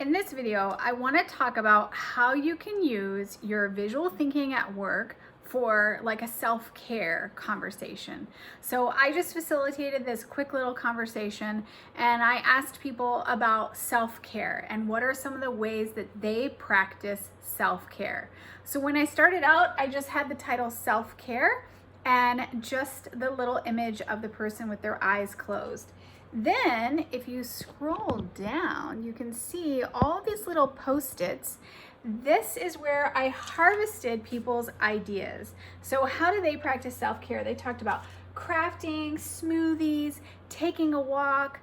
In this video, I want to talk about how you can use your visual thinking at work for like a self-care conversation. So I just facilitated this quick little conversation and I asked people about self-care and what are some of the ways that they practice self-care. So when I started out, I just had the title self-care and just the little image of the person with their eyes closed. Then if you scroll down, you can see all these little post-its. This is where I harvested people's ideas. So how do they practice self-care? They talked about crafting, smoothies, taking a walk,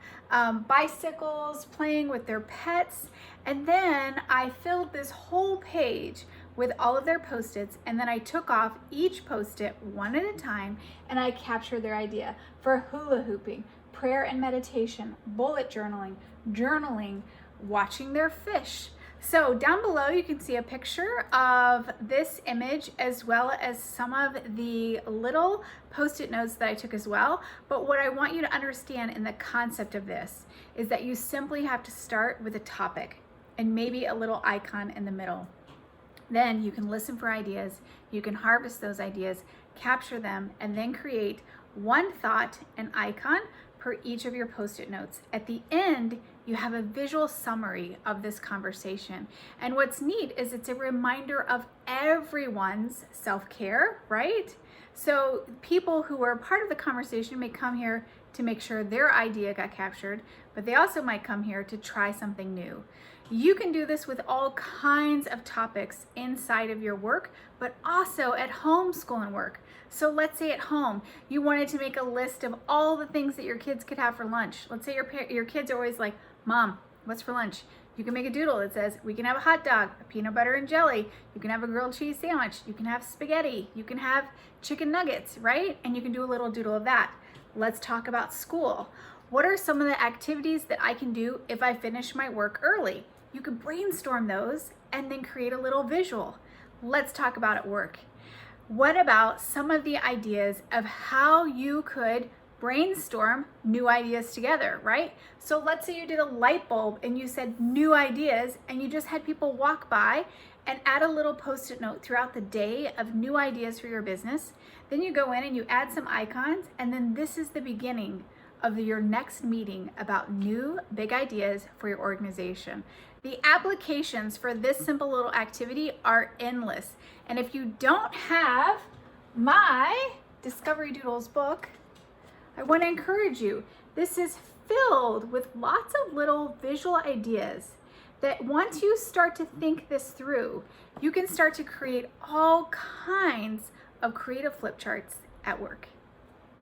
bicycles, playing with their pets. And then I filled this whole page with all of their post-its, and then I took off each post-it one at a time and I captured their idea for hula hooping, prayer and meditation, bullet journaling, watching their fish. So down below you can see a picture of this image as well as some of the little post-it notes that I took as well. But what I want you to understand in the concept of this is that you simply have to start with a topic and maybe a little icon in the middle. Then you can listen for ideas, you can harvest those ideas, capture them, and then create one thought and icon per each of your post-it notes. At the end, you have a visual summary of this conversation. And what's neat is it's a reminder of everyone's self-care, right? So people who are part of the conversation may come here to make sure their idea got captured, but they also might come here to try something new. You can do this with all kinds of topics inside of your work, but also at home, school, and work. So let's say at home, you wanted to make a list of all the things that your kids could have for lunch. Let's say your kids are always like, Mom, what's for lunch? You can make a doodle that says, we can have a hot dog, a peanut butter and jelly, you can have a grilled cheese sandwich, you can have spaghetti, you can have chicken nuggets, right? And you can do a little doodle of that. Let's talk about school. What are some of the activities that I can do if I finish my work early? You could brainstorm those and then create a little visual. Let's talk about at work. What about some of the ideas of how you could brainstorm new ideas together, right? So let's say you did a light bulb and you said new ideas and you just had people walk by and add a little post-it note throughout the day of new ideas for your business. Then you go in and you add some icons, and then this is the beginning of your next meeting about new big ideas for your organization. The applications for this simple little activity are endless. And if you don't have my Discovery Doodles book, I want to encourage you. This is filled with lots of little visual ideas that once you start to think this through, you can start to create all kinds of creative flip charts at work.